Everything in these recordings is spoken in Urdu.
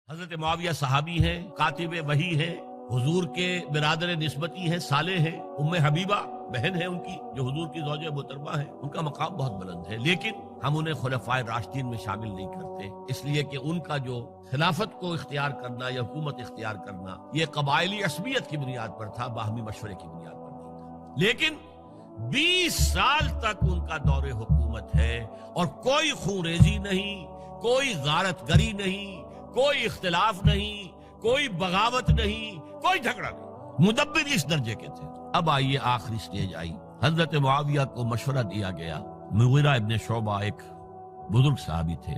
حضرت معاویہ صحابی ہیں، کاتب وحی ہیں، حضور کے برادر نسبتی ہیں، صالح ہیں، ام حبیبہ بہن ہے ان کی جو حضور کی زوجہ محترمہ ہے، ان کا مقام بہت بلند ہے، لیکن ہم انہیں خلفائے راشدین میں شامل نہیں کرتے، اس لیے کہ ان کا جو خلافت کو اختیار کرنا یا حکومت اختیار کرنا یہ قبائلی عصبیت کی بنیاد پر تھا، باہمی مشورے کی بنیاد پر نہیں تھا۔ لیکن 20 سال تک ان کا دور حکومت ہے اور کوئی خونریزی نہیں، کوئی غارت گری نہیں، کوئی اختلاف نہیں، کوئی بغاوت نہیں، کوئی جھگڑا نہیں، مدبر اس درجے کے تھے۔ اب آئیے آخری سٹیج آئی، حضرت معاویہ کو مشورہ دیا گیا، مغیرہ ابن شعبہ ایک بزرگ صحابی تھے،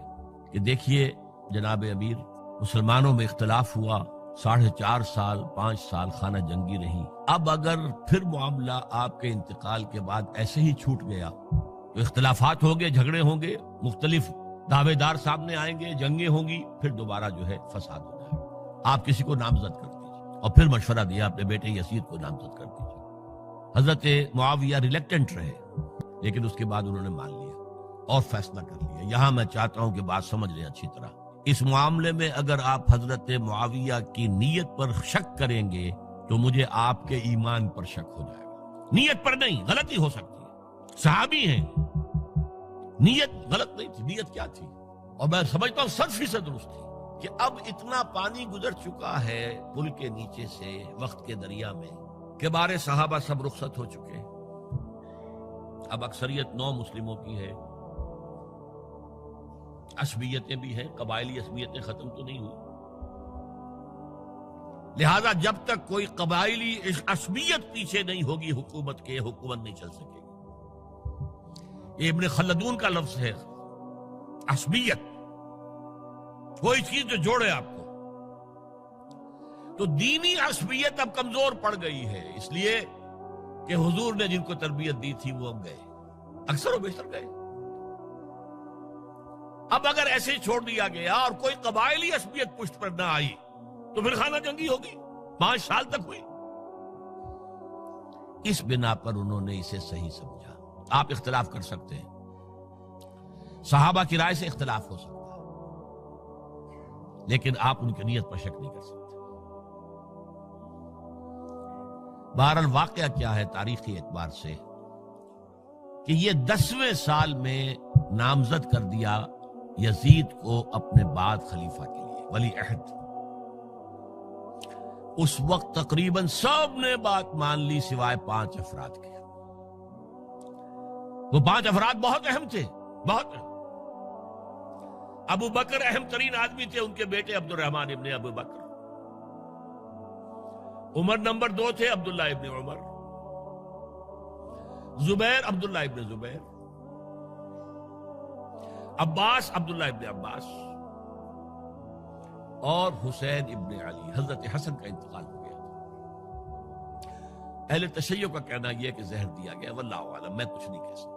کہ دیکھیے جناب امیر، مسلمانوں میں اختلاف ہوا، 4.5 سال 5 سال خانہ جنگی رہی، اب اگر پھر معاملہ آپ کے انتقال کے بعد ایسے ہی چھوٹ گیا تو اختلافات ہوں گے، جھگڑے ہوں گے، مختلف دعوے دار سامنے آئیں گے، جنگیں ہوں گی، پھر دوبارہ جو ہے فساد ہو جائے گا، آپ کسی کو نامزد کر دیجیے۔ اور پھر مشورہ دیا اپنے بیٹے یزید کو نامزد کر دیجیے۔ حضرت معاویہ ریلیکٹنٹ رہے، لیکن اس کے بعد انہوں نے مان لیا اور فیصلہ کر لیا۔ یہاں میں چاہتا ہوں کہ بات سمجھ لیں اچھی طرح، اس معاملے میں اگر آپ حضرت معاویہ کی نیت پر شک کریں گے تو مجھے آپ کے ایمان پر شک ہو جائے گا۔ نیت پر نہیں، غلطی ہو سکتی ہے، صحابی ہیں، نیت غلط نہیں تھی، نیت کیا تھی؟ اور میں سمجھتا ہوں 100% درست تھی کہ اب اتنا پانی گزر چکا ہے پل کے نیچے سے وقت کے دریا میں کہ بارے صحابہ سب رخصت ہو چکے، اب اکثریت 9 مسلموں کی ہے، عصبیتیں بھی ہیں، قبائلی عصبیتیں ختم تو نہیں ہوئی، لہذا جب تک کوئی قبائلی عصبیت پیچھے نہیں ہوگی حکومت کے، حکومت نہیں چل سکے گی۔ یہ ابن خلدون کا لفظ ہے، عصبیت، کوئی چیز جو جوڑے آپ کو۔ تو دینی عصبیت اب کمزور پڑ گئی ہے، اس لیے کہ حضور نے جن کو تربیت دی تھی وہ اب گئے، اکثر و بیشتر گئے۔ اب اگر ایسے ہی چھوڑ دیا گیا اور کوئی قبائلی عصبیت پشت پر نہ آئی تو پھر خانہ جنگی ہوگی، 5 سال تک ہوئی۔ اس بنا پر انہوں نے اسے صحیح سمجھا۔ آپ اختلاف کر سکتے ہیں، صحابہ کی رائے سے اختلاف ہو سکتا ہے، لیکن آپ ان کی نیت پر شک نہیں کر سکتے۔ بہرحال واقعہ کیا ہے تاریخی اعتبار سے کہ یہ 10ویں سال میں نامزد کر دیا یزید کو اپنے بعد خلیفہ کے لیے، ولی عہد۔ اس وقت تقریباً سب نے بات مان لی سوائے 5 افراد کے۔ وہ 5 افراد بہت اہم تھے، بہت اہم۔ ابو بکر اہم ترین آدمی تھے، ان کے بیٹے عبد الرحمن ابن ابو بکر۔ عمر نمبر 2 تھے، عبداللہ ابن عمر۔ زبیر عبداللہ ابن زبیر۔ عباس عبداللہ ابن عباس، اور حسین ابن علی۔ حضرت حسن کا انتقال ہو گیا تھا۔ اہل تشیع کا کہنا یہ کہ زہر دیا گیا، واللہ اعلم، میں کچھ نہیں کہہ سکتا۔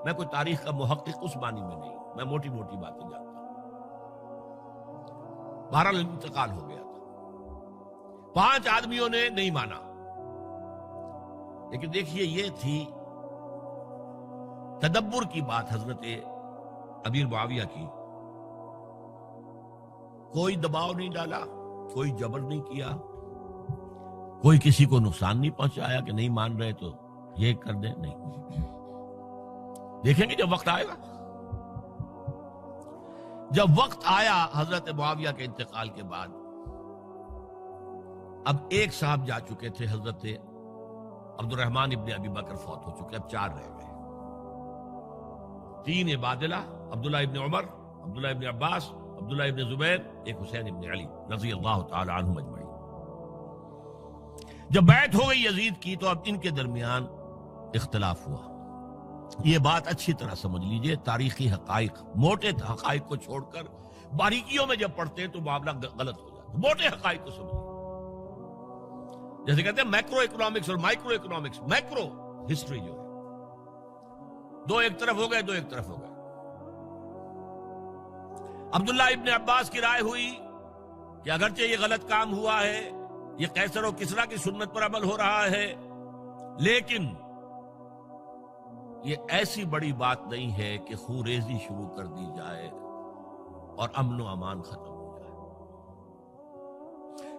میں کوئی تاریخ کا محقق اس معنی میں نہیں، میں موٹی موٹی باتیں جانتا ہوں۔ بہرحال انتقال ہو گیا تھا، 5 آدمیوں نے نہیں مانا، لیکن دیکھیے یہ تھی تدبر کی بات حضرت امیر معاویہ کی۔ کوئی دباؤ نہیں ڈالا، کوئی جبر نہیں کیا، کوئی کسی کو نقصان نہیں پہنچایا کہ نہیں مان رہے تو یہ کر دیں، نہیں۔ دیکھیں گے جب وقت آئے گا۔ جب وقت آیا حضرت معاویہ کے انتقال کے بعد، اب ایک صاحب جا چکے تھے، حضرت عبد الرحمن ابن ابی بکر فوت ہو چکے، اب 4 رہ گئے، 3 عبادلہ، عبداللہ ابن عمر، عبداللہ ابن عباس، عبداللہ ابن زبیر، ایک حسین ابن علی رضی اللہ تعالی عنہم اجمعین۔ جب بیعت ہو گئی یزید کی تو اب ان کے درمیان اختلاف ہوا۔ یہ بات اچھی طرح سمجھ لیجئے، تاریخی حقائق، موٹے حقائق کو چھوڑ کر باریکیوں میں جب پڑھتے ہیں تو معاملہ غلط ہو جاتا ہے۔ موٹے حقائق کو سمجھیے، جیسے کہتے ہیں میکرو اکنامکس اور مائکرو اکنامکس۔ میکرو ہسٹری جو ہے، 2 ایک طرف ہو گئے، 2 ایک طرف ہو گئے۔ عبداللہ ابن عباس کی رائے ہوئی کہ اگرچہ یہ غلط کام ہوا ہے، یہ قیصر و کسریٰ کی سنت پر عمل ہو رہا ہے، لیکن یہ ایسی بڑی بات نہیں ہے کہ خونریزی شروع کر دی جائے اور امن و امان ختم ہو جائے۔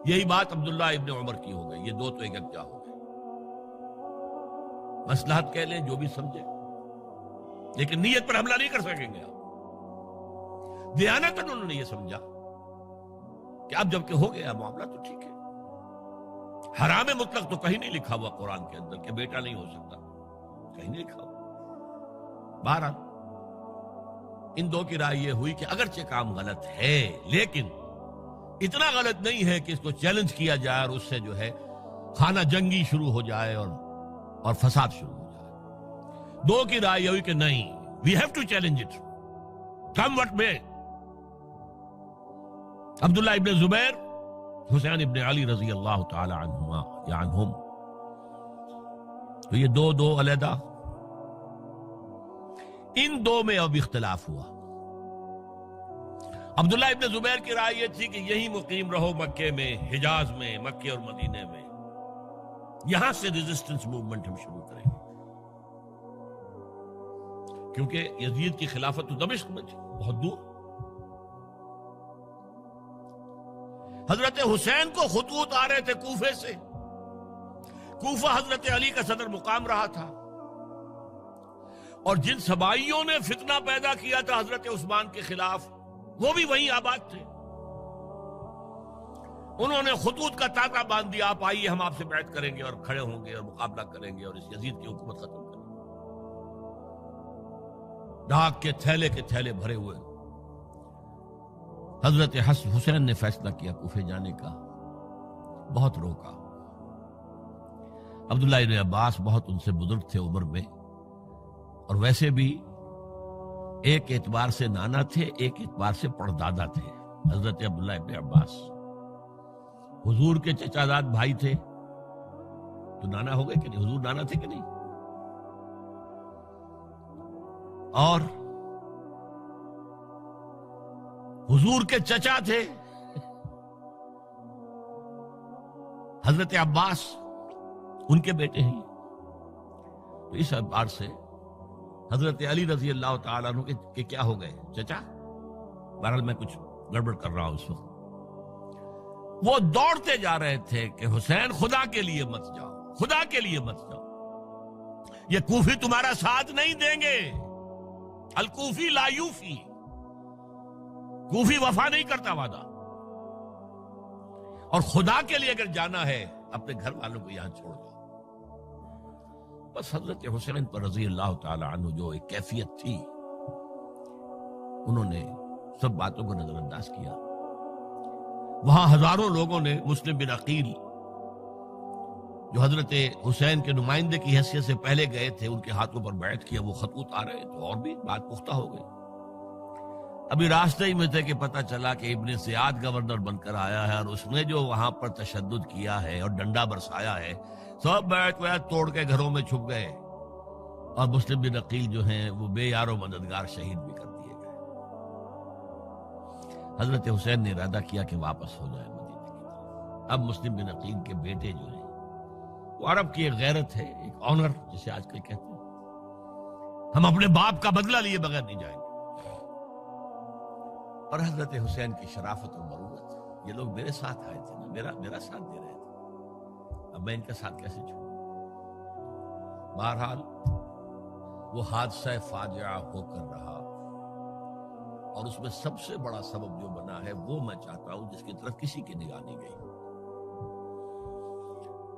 یہی بات عبداللہ ابن عمر کی ہو گئی، یہ دو تو ایک یکجا ہو گئے. مصلحت کہہ لیں جو بھی سمجھے، لیکن نیت پر حملہ نہیں کر سکیں گے آپ. دیانتاً انہوں نے یہ سمجھا کہ اب جب کہ ہو گیا معاملہ تو ٹھیک ہے. حرام مطلق تو کہیں نہیں لکھا ہوا قرآن کے اندر کہ بیٹا نہیں ہو سکتا، کہیں نہیں لکھا ہوا. بہرحال ان دو کی رائے یہ ہوئی کہ اگرچہ کام غلط ہے لیکن اتنا غلط نہیں ہے کہ اس کو چیلنج کیا جائے اور اس سے جو ہے خانہ جنگی شروع ہو جائے اور فساد شروع ہو جائے. دو کی رائے یہ ہوئی کہ نہیں، we have to challenge it come what میں. عبداللہ ابن زبیر، حسین ابن علی رضی اللہ تعالی عنہما یا عنہم، تو یہ دو علیحدہ. ان دو میں اب اختلاف ہوا. عبداللہ ابن زبیر کی رائے یہ تھی کہ یہی مقیم رہو مکے میں، حجاز میں، مکے اور مدینے میں، یہاں سے ریزسٹنس موومنٹ ہم شروع کریں گے، کیونکہ یزید کی خلافت تو دمشق میں تھی، بہت دور. حضرت حسین کو خطوط آ رہے تھے کوفے سے. کوفہ حضرت علی کا صدر مقام رہا تھا، اور جن سبائیوں نے فتنہ پیدا کیا تھا حضرت عثمان کے خلاف وہ بھی وہیں آباد تھے. انہوں نے خطوط کا تاتا باندھ دیا، آپ آئیے ہم آپ سے بیعت کریں گے اور کھڑے ہوں گے اور مقابلہ کریں گے اور اس یزید کی حکومت ختم کریں گے. ڈاک کے تھیلے بھرے ہوئے. حضرت حسین نے فیصلہ کیا کوفے جانے کا، بہت روکا. عبداللہ ابن عباس بہت ان سے بزرگ تھے عمر میں، اور ویسے بھی ایک اعتبار سے نانا تھے، ایک اعتبار سے پردادا تھے. حضرت عبداللہ ابن عباس حضور کے چچا زاد بھائی تھے تو نانا ہو گئے کہ نہیں؟ حضور نانا تھے کہ نہیں؟ اور حضور کے چچا تھے حضرت عباس، ان کے بیٹے ہیں. تو اس اعتبار سے حضرت علی رضی اللہ تعالیٰ عنہ کے کیا ہو گئے؟ چچا. بہرحال میں کچھ گڑبڑ کر رہا ہوں اس وقت. وہ دوڑتے جا رہے تھے کہ حسین خدا کے لیے مت جاؤ، خدا کے لیے مت جاؤ، یہ کوفی تمہارا ساتھ نہیں دیں گے. الکوفی لا یوفی، کوفی وفا نہیں کرتا وعدہ. اور خدا کے لیے اگر جانا ہے اپنے گھر والوں کو یہاں چھوڑ دو. بس حضرت حسین پر رضی اللہ تعالی عنہ جو ایک کیفیت تھی، انہوں نے سب باتوں کو نظر انداز کیا. وہاں ہزاروں لوگوں نے مسلم بن عقیل جو حضرت حسین کے نمائندے کی حیثیت سے پہلے گئے تھے، ان کے ہاتھوں پر بیعت کیا. وہ خطوط آ رہے تو اور بھی بات پختہ ہو گئی. ابھی راستے ہی میں تھے کہ پتہ چلا کہ ابن زیاد گورنر بن کر آیا ہے، اور اس نے جو وہاں پر تشدد کیا ہے اور ڈنڈا برسایا ہے، سب بیعت توڑ کے گھروں میں چھپ گئے. اور مسلم بن عقیل جو ہیں وہ بے یار و مددگار شہید بھی کر دیے گئے. حضرت حسین نے ارادہ کیا کہ واپس ہو جائے مدینے کی طرف. اب مسلم بن عقیل کے بیٹے جو ہیں، وہ عرب کی ایک غیرت ہے، ایک آنر جسے آج کل کہتے ہیں، ہم اپنے باپ کا بدلہ لیے بغیر نہیں جائیں گے. اور حضرت حسین کی شرافت اور مروت، یہ لوگ میرے ساتھ آئے تھے نا، میرا ساتھ دے رہے تھے، اب میں ان کا ساتھ کیسے چھوڑوں. بہرحال وہ حادثہ فاجعہ ہو کر رہا، اور اس میں سب سے بڑا سبب جو بنا ہے وہ میں چاہتا ہوں جس کی طرف کسی کی نگاہ نہیں گئی.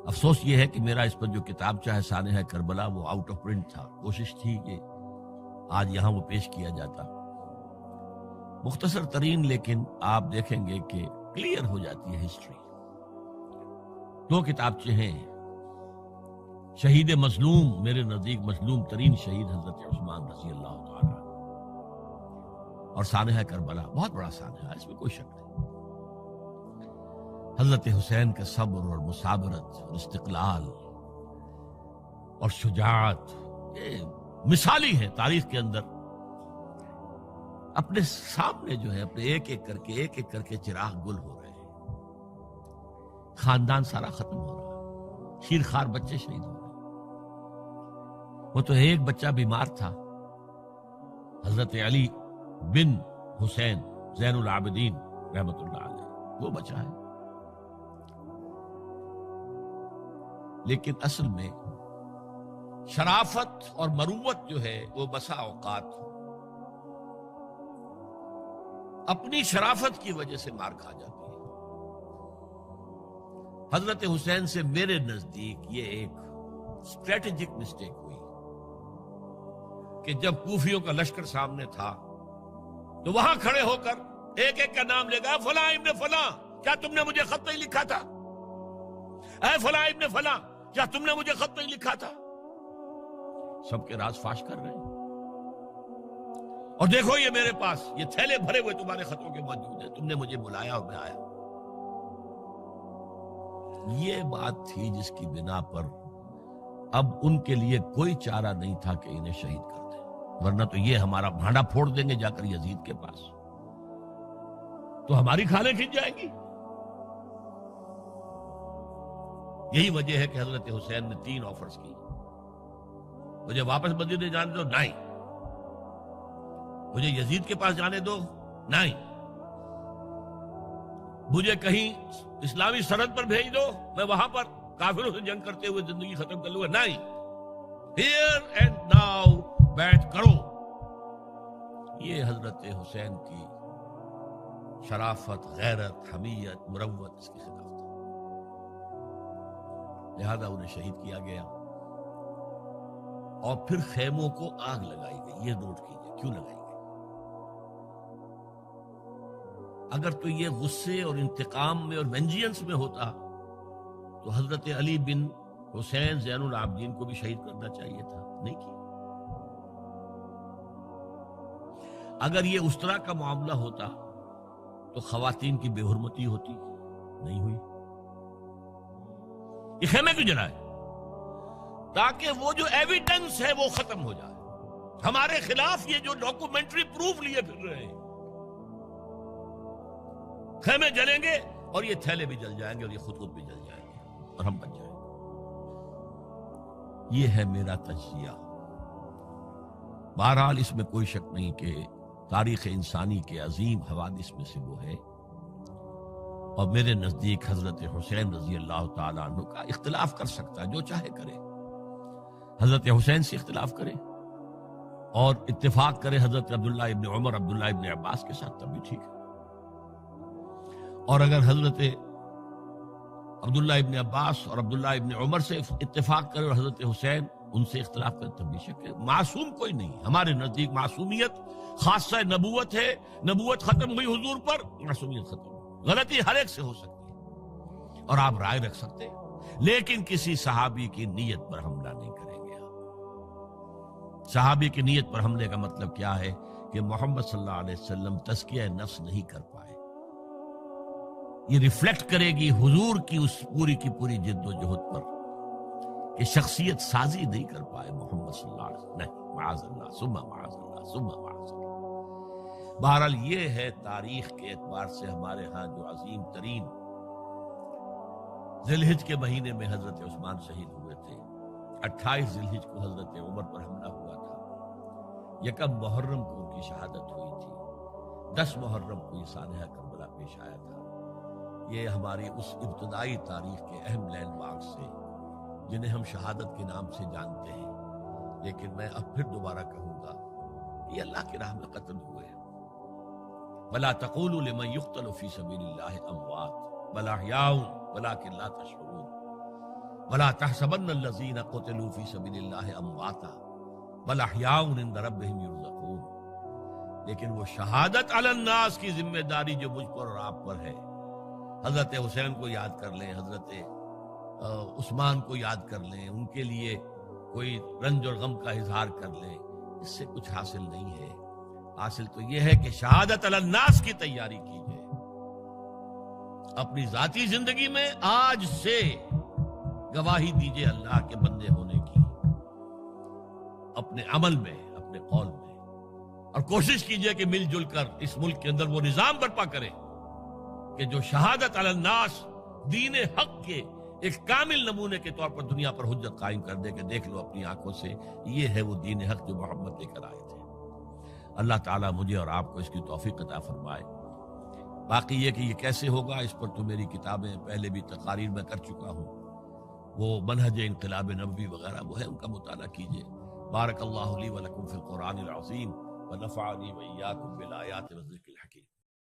افسوس یہ ہے کہ میرا اس پر جو کتابچہ ہے سانحہ کربلا وہ آؤٹ آف پرنٹ تھا. کوشش تھی کہ آج یہاں وہ پیش کیا جاتا. مختصر ترین، لیکن آپ دیکھیں گے کہ کلیئر ہو جاتی ہے ہسٹری. دو کتابچے ہیں. شہید مظلوم، میرے نزدیک مظلوم ترین شہید حضرت عثمان رضی اللہ تعالی، اور سانحہ کربلا، بہت بڑا سانحہ، اس میں کوئی شک نہیں. حضرت حسین کا صبر اور مثابرت اور استقلال اور شجاعت، یہ مثالی ہے تاریخ کے اندر. اپنے سامنے جو ہے اپنے ایک ایک کر کے چراغ گل ہو رہے ہیں. خاندان سارا ختم ہو رہا ہے، شیرخوار بچے شہید ہو رہے ہیں. وہ تو ایک بچہ بیمار تھا، حضرت علی بن حسین زین العابدین رحمت اللہ علیہ، وہ بچہ ہے. لیکن اصل میں شرافت اور مروت جو ہے وہ بسا اوقات اپنی شرافت کی وجہ سے مار کھا جاتی ہے۔ حضرت حسین سے میرے نزدیک یہ ایک اسٹریٹجک مسٹیک ہوئی کہ جب کوفیوں کا لشکر سامنے تھا تو وہاں کھڑے ہو کر ایک ایک کا نام لے گا، فلاں ابن فلاں کیا تم نے مجھے خط نہیں لکھا تھا؟ اے فلاں ابن فلاں کیا تم نے مجھے خط نہیں لکھا تھا؟ سب کے راز فاش کر رہے ہیں، اور دیکھو یہ میرے پاس یہ تھیلے بھرے ہوئے تمہارے خطوں کے موجود ہیں، تم نے مجھے بلایا اور میں آیا۔ یہ بات تھی جس کی بنا پر اب ان کے لیے کوئی چارہ نہیں تھا کہ انہیں شہید کر دیں، ورنہ تو یہ ہمارا بھانڈا پھوڑ دیں گے جا کر یزید کے پاس، تو ہماری کھالیں کھنچ جائیں گی۔ یہی وجہ ہے کہ حضرت حسین نے 3 آفرز کی، مجھے واپس مدینے جانے دو، نہیں، مجھے یزید کے پاس جانے دو، نہیں، مجھے کہیں اسلامی سرحد پر بھیج دو، میں وہاں پر کافروں سے جنگ کرتے ہوئے زندگی ختم کر لوں گا، نہیں، ہیئر اینڈ ناؤ بیٹھ کرو۔ یہ حضرت حسین کی شرافت، غیرت، حمیت، مروت اس کے خلاف تھا، لہذا انہیں شہید کیا گیا اور پھر خیموں کو آگ لگائی گئی۔ یہ نوٹ کیجئے کیوں لگائی گئی؟ اگر تو یہ غصے اور انتقام میں اور وینجینس میں ہوتا تو حضرت علی بن حسین زین العابدین کو بھی شہید کرنا چاہیے تھا، نہیں کیا۔ اگر یہ اس طرح کا معاملہ ہوتا تو خواتین کی بے حرمتی ہوتی، نہیں ہوئی۔ یہ خیمے کیوں جلائے؟ تاکہ وہ جو ایویڈنس ہے وہ ختم ہو جائے، ہمارے خلاف یہ جو ڈاکومنٹری پروف لیے پھر رہے ہیں، خیمے جلیں گے اور یہ تھیلے بھی جل جائیں گے اور یہ خود بھی جل جائیں گے اور ہم بچ جائیں گے۔ یہ ہے میرا تجزیہ۔ بہرحال اس میں کوئی شک نہیں کہ تاریخ انسانی کے عظیم حوادث میں سے وہ ہے، اور میرے نزدیک حضرت حسین رضی اللہ تعالیٰ عنہ کا اختلاف کر سکتا ہے، جو چاہے کرے، حضرت حسین سے اختلاف کرے اور اتفاق کرے حضرت عبداللہ ابن عمر، عبداللہ ابن عباس کے ساتھ، تب بھی ٹھیک ہے، اور اگر حضرت عبداللہ ابن عباس اور عبداللہ ابن عمر سے اتفاق کرے اور حضرت حسین ان سے اختلاف کرے، تب بھی شک ہے۔ معصوم کوئی نہیں، ہمارے نزدیک معصومیت خاصہ نبوت ہے، نبوت ختم ہوئی حضور پر، معصومیت ختم ہوئی، غلطی ہر ایک سے ہو سکتی ہے اور آپ رائے رکھ سکتے ہیں، لیکن کسی صحابی کی نیت پر حملہ نہیں کریں گے آپ۔ صحابی کی نیت پر حملے کا مطلب کیا ہے کہ محمد صلی اللہ علیہ وسلم تزکیہ نفس نہیں کر پائے، یہ ریفلیکٹ کرے گی حضور کی اس پوری کی پوری جد و جہد پر کہ شخصیت سازی نہیں کر پائے محمد صلی اللہ علیہ وسلم، نہیں، معاذ اللہ ثم معاذ اللہ ثم معاذ اللہ۔ بہرحال یہ ہے تاریخ کے اعتبار سے ہمارے ہاں جو عظیم ترین ذی الحجہ کے مہینے میں حضرت عثمان شہید ہوئے تھے، 28 ذی الحجہ کو حضرت عمر پر حملہ ہوا تھا، 1 محرم کو ان کی شہادت ہوئی تھی، 10 محرم کو یہ سانحہ کربلا پیش آیا تھا۔ یہ ہماری اس ابتدائی تاریخ کے اہم لینڈ مارکس سے جنہیں ہم شہادت کے نام سے جانتے ہیں، لیکن میں اب پھر دوبارہ کہوں گا یہ اللہ کی راہ میں قتل ہوئے ہیں۔ وَلَا تَقُولُوا لِمَنْ يُقْتَلُ فِي سَبِيلِ اللَّهِ أَمْوَاتٌ بَلْ أَحْيَاءٌ وَلَكِنْ لَا تَشْعُرُونَ وَلَا تَحْسَبَنَّ الَّذِينَ قُتِلُوا فِي سَبِيلِ اللَّهِ أَمْوَاتًا بَلْ أَحْيَاءٌ عِندَ رَبِّهِمْ يُرْزَقُونَ۔ لیکن وہ شہادت علی الناس کی ذمہ داری جو مجھ پر اور آپ پر ہے، حضرت حسین کو یاد کر لیں، حضرت عثمان کو یاد کر لیں، ان کے لیے کوئی رنج اور غم کا اظہار کر لیں، اس سے کچھ حاصل نہیں ہے۔ حاصل تو یہ ہے کہ شہادت علی الناس کی تیاری کیجئے، اپنی ذاتی زندگی میں آج سے گواہی دیجئے اللہ کے بندے ہونے کی، اپنے عمل میں، اپنے قول میں، اور کوشش کیجئے کہ مل جل کر اس ملک کے اندر وہ نظام برپا کریں کہ جو شہادت علی الناس دین حق کے ایک کامل نمونے کے طور پر دنیا پر حجت قائم کر دے کہ دیکھ لو اپنی آنکھوں سے، یہ ہے وہ دین حق جو محمد لے کر آئے تھے۔ اللہ تعالیٰ مجھے اور آپ کو اس کی توفیق عطا فرمائے۔ باقی یہ کہ یہ کیسے ہوگا، اس پر تو میری کتابیں پہلے بھی تقاریر میں کر چکا ہوں، وہ منہج انقلاب نبوی وغیرہ وہ ہے، ان کا مطالعہ کیجیے۔ بارک اللہ لی ولکم فی القرآن العظیم ونفعنی وإیاکم بالآیات والذکر الحکیم۔